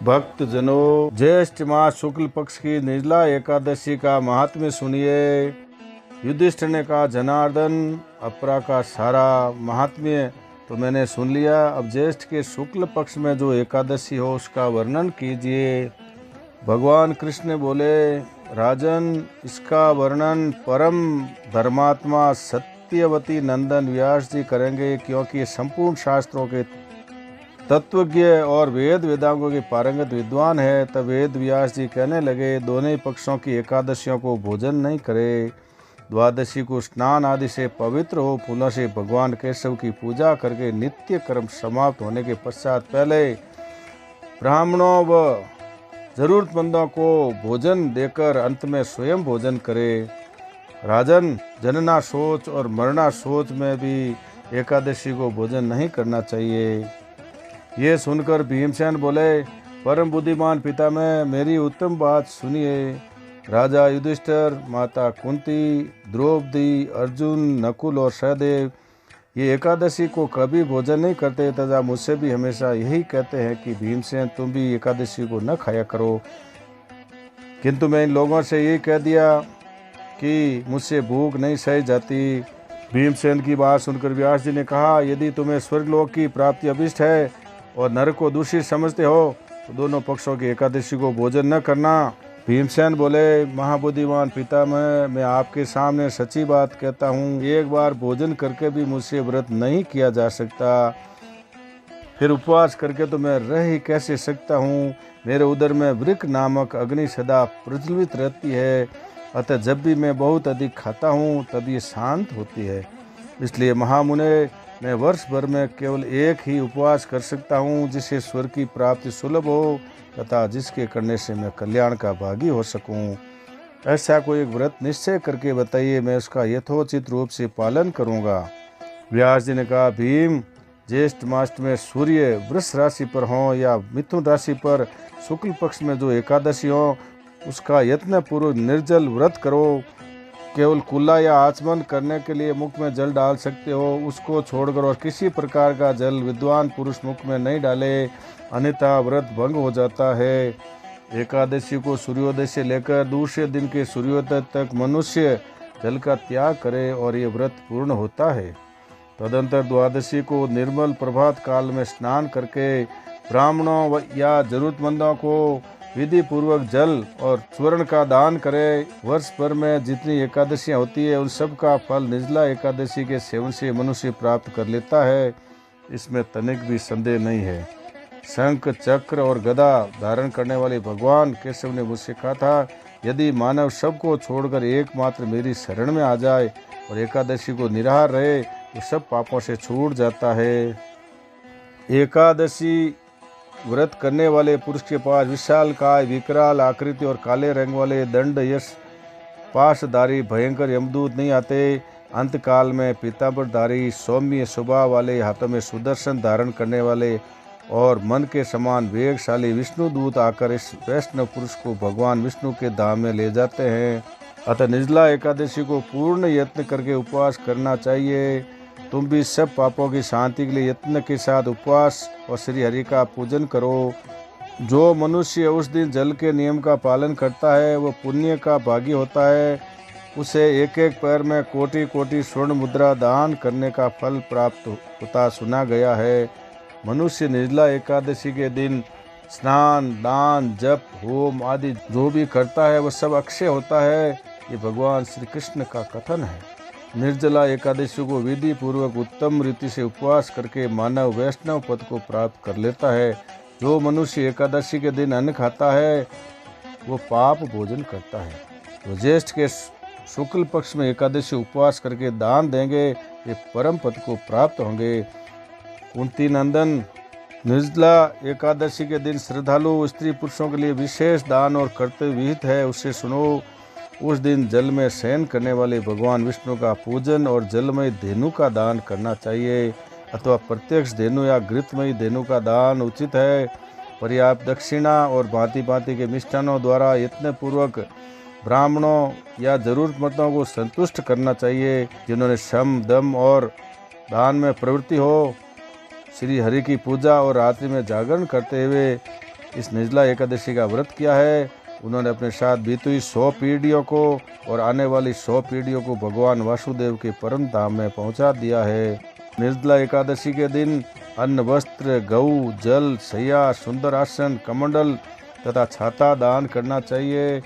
भक्त जनों, ज्येष्ठ मास शुक्ल पक्ष की निर्जला एकादशी का महात्म्य सुनिए। युधिष्ठिर ने कहा, जनार्दन, अपरा का सारा महात्म्य तो मैंने सुन लिया, अब ज्येष्ठ के शुक्ल पक्ष में जो एकादशी हो उसका वर्णन कीजिए। भगवान कृष्ण बोले, राजन, इसका वर्णन परम धर्मात्मा सत्यवती नंदन व्यास जी करेंगे, क्योंकि संपूर्ण शास्त्रों के तत्वज्ञ और वेद वेदांगों के पारंगत विद्वान है। तब वेद व्यास जी कहने लगे, दोनों ही पक्षों की एकादशियों को भोजन नहीं करे, द्वादशी को स्नान आदि से पवित्र हो, पुनः से भगवान केशव की पूजा करके नित्य कर्म समाप्त होने के पश्चात पहले ब्राह्मणों व जरूरतमंदों को भोजन देकर अंत में स्वयं भोजन करे। राजन, जनना सोच और मरना सोच में भी एकादशी को भोजन नहीं करना चाहिए। ये सुनकर भीमसेन बोले, परम बुद्धिमान पिता में मेरी उत्तम बात सुनिए। राजा युधिष्ठिर, माता कुंती, द्रौपदी, अर्जुन, नकुल और सहदेव ये एकादशी को कभी भोजन नहीं करते तथा मुझसे भी हमेशा यही कहते हैं कि भीमसेन, तुम भी एकादशी को न खाया करो। किंतु मैं इन लोगों से यही कह दिया कि मुझसे भूख नहीं सही जाती। भीमसेन की बात सुनकर व्यास जी ने कहा, यदि तुम्हें स्वर्गलोक की प्राप्ति अभिष्ट है और नरक को दूषित समझते हो तो दोनों पक्षों की एकादशी को भोजन न करना। भीमसेन बोले, महाबुद्धिमान पिता मैं आपके सामने सच्ची बात कहता हूँ, एक बार भोजन करके भी मुझसे व्रत नहीं किया जा सकता, फिर उपवास करके तो मैं रह ही कैसे सकता हूँ। मेरे उदर में वृक नामक अग्नि सदा प्रज्वलित रहती है, अतः जब भी मैं बहुत अधिक खाता हूँ तब ये शांत होती है। इसलिए महामुने, मैं वर्ष भर में केवल एक ही उपवास कर सकता हूँ, जिससे स्वर्ग की प्राप्ति सुलभ हो तथा जिसके करने से मैं कल्याण का भागी हो सकूं। ऐसा कोई एक व्रत निश्चय करके बताइए, मैं उसका यथोचित रूप से पालन करूंगा। व्यास जी ने कहा, भीम, ज्येष्ठ मास में सूर्य वृष राशि पर हो या मिथुन राशि पर शुक्ल पक्ष में जो एकादशी हो उसका यत्न पूर्वक निर्जल व्रत करो। केवल कुल्ला या आचमन करने के लिए मुख में जल डाल सकते हो, उसको छोड़कर और किसी प्रकार का जल विद्वान पुरुष मुख में नहीं डाले, अन्यथा व्रत भंग हो जाता है। एकादशी को सूर्योदय से लेकर दूसरे दिन के सूर्योदय तक मनुष्य जल का त्याग करे और ये व्रत पूर्ण होता है। तदंतर द्वादशी को निर्मल प्रभात काल में स्नान करके ब्राह्मणों या जरूरतमंदों को विधि पूर्वक जल और स्वर्ण का दान करे। वर्ष भर में जितनी एकादशियां होती है उन सब का फल निर्जला एकादशी के सेवन से मनुष्य प्राप्त कर लेता है, इसमें तनिक भी संदेह नहीं है। शंख, चक्र और गदा धारण करने वाले भगवान केशव ने मुझसे कहा था, यदि मानव सबको छोड़कर एकमात्र मेरी शरण में आ जाए और एकादशी को निराहार रहे तो सब पापों से छूट जाता है। एकादशी व्रत करने वाले पुरुष के पास विशाल काय, विकराल आकृति और काले रंग वाले दंड यश पाशधारी भयंकर यमदूत नहीं आते। अंतकाल में पीतांबरधारी सौम्य स्वभाव वाले, हाथों में सुदर्शन धारण करने वाले और मन के समान वेगशाली विष्णु दूत आकर इस वैष्णव पुरुष को भगवान विष्णु के धाम में ले जाते हैं। अतः निर्जला एकादशी को पूर्ण यत्न करके उपवास करना चाहिए। तुम भी सब पापों की शांति के लिए यत्न के साथ उपवास और श्री हरि का पूजन करो। जो मनुष्य उस दिन जल के नियम का पालन करता है वो पुण्य का भागी होता है। उसे एक एक पैर में कोटि कोटि स्वर्ण मुद्रा दान करने का फल प्राप्त होता सुना गया है। मनुष्य निर्जला एकादशी के दिन स्नान, दान, जप, होम आदि जो भी करता है वह सब अक्षय होता है, ये भगवान श्री कृष्ण का कथन है। निर्जला एकादशी को विधि पूर्वक उत्तम रीति से उपवास करके मानव वैष्णव पद को प्राप्त कर लेता है। जो मनुष्य एकादशी के दिन अन्न खाता है वो पाप भोजन करता है। तो ज्येष्ठ के शुक्ल पक्ष में एकादशी उपवास करके दान देंगे, वे परम पद को प्राप्त होंगे। कुंती नंदन, निर्जला एकादशी के दिन श्रद्धालु स्त्री पुरुषों के लिए विशेष दान और कर्तव्य विहित है, उससे सुनो। उस दिन जल में शयन करने वाले भगवान विष्णु का पूजन और जलमय धेनु का दान करना चाहिए, अथवा प्रत्यक्ष धेनु या घृतमयी धेनु का दान उचित है। पर्याप्त दक्षिणा और भांति भांति के मिष्ठानों द्वारा यत्न पूर्वक ब्राह्मणों या जरूरतमंदों को संतुष्ट करना चाहिए, जिन्होंने श्रम, दम और दान में प्रवृत्ति हो। श्री हरि की पूजा और रात्रि में जागरण करते हुए इस निर्जला एकादशी का व्रत किया है, उन्होंने अपने साथ बीती हुई 100 पीढ़ियों को और आने वाली 100 पीढ़ियों को भगवान वासुदेव के परम धाम में पहुंचा दिया है। निर्जला एकादशी के दिन अन्न, वस्त्र, गऊ, जल, सैया, सुंदर आसन, कमंडल तथा छाता दान करना चाहिए।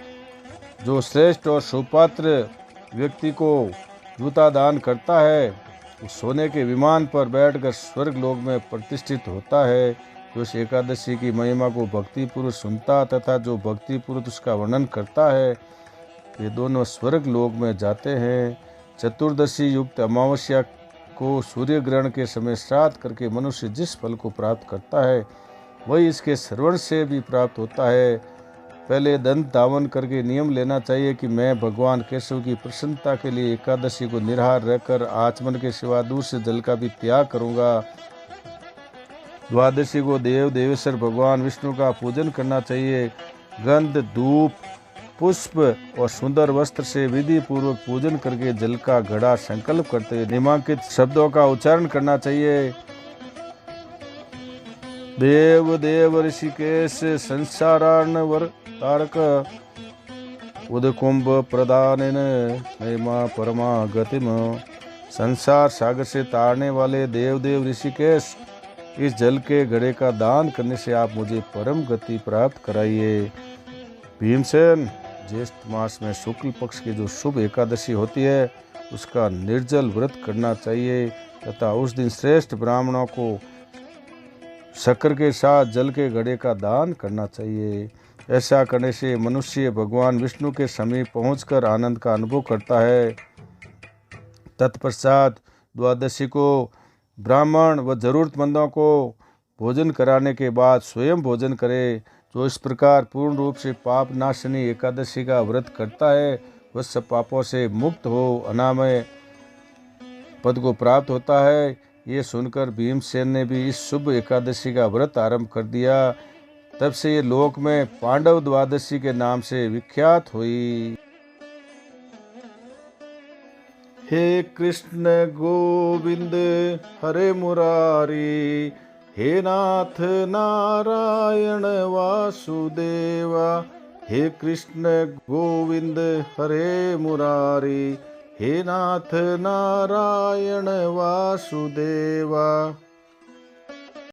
जो श्रेष्ठ और सुपात्र व्यक्ति को जूता दान करता है, वो सोने के विमान पर बैठकर स्वर्ग लोक में प्रतिष्ठित होता है। जो इस एकादशी की महिमा को भक्तिपूर्वक सुनता तथा जो भक्तिपूर्वक उसका वर्णन करता है, ये दोनों स्वर्ग लोक में जाते हैं। चतुर्दशी युक्त अमावस्या को सूर्य ग्रहण के समय श्राद्ध करके मनुष्य जिस फल को प्राप्त करता है, वही इसके श्रवण से भी प्राप्त होता है। पहले दंत धावन करके नियम लेना चाहिए कि मैं भगवान केशव की प्रसन्नता के लिए एकादशी को निराहार रहकर आचमन के सिवा दूसरे जल का भी त्याग करूंगा। द्वादशी को देव देवेश्वर भगवान विष्णु का पूजन करना चाहिए। गंध, धूप, पुष्प और सुंदर वस्त्र से विधि पूर्वक पूजन करके जल का घड़ा संकल्प करते हुए निम्नलिखित शब्दों का उच्चारण करना चाहिए। देव देव ऋषिकेश संसारार्णवर तारक उदकुंभ प्रदानेन महिमा परमा गतिम। संसार सागर से तारने वाले देव देव ऋषिकेश, इस जल के घड़े का दान करने से आप मुझे परम गति प्राप्त कराइए। भीमसेन, ज्येष्ठ मास में शुक्ल पक्ष की जो शुभ एकादशी होती है, उसका निर्जल व्रत करना चाहिए तथा उस दिन श्रेष्ठ ब्राह्मणों को शक्कर के साथ जल के घड़े का दान करना चाहिए। ऐसा करने से मनुष्य भगवान विष्णु के समीप पहुंचकर आनंद का अनुभव करता है। तत्पश्चात द्वादशी को ब्राह्मण व जरूरतमंदों को भोजन कराने के बाद स्वयं भोजन करे। जो इस प्रकार पूर्ण रूप से पाप नाशनी एकादशी का व्रत करता है, वह सब पापों से मुक्त हो अनामय पद को प्राप्त होता है। ये सुनकर भीमसेन ने भी इस शुभ एकादशी का व्रत आरंभ कर दिया। तब से ये लोक में पांडव द्वादशी के नाम से विख्यात हुई। हे कृष्ण गोविंद हरे मुरारी, हे नाथ नारायण वासुदेवा। हे कृष्ण गोविंद हरे मुरारी, हे नाथ नारायण वासुदेवा।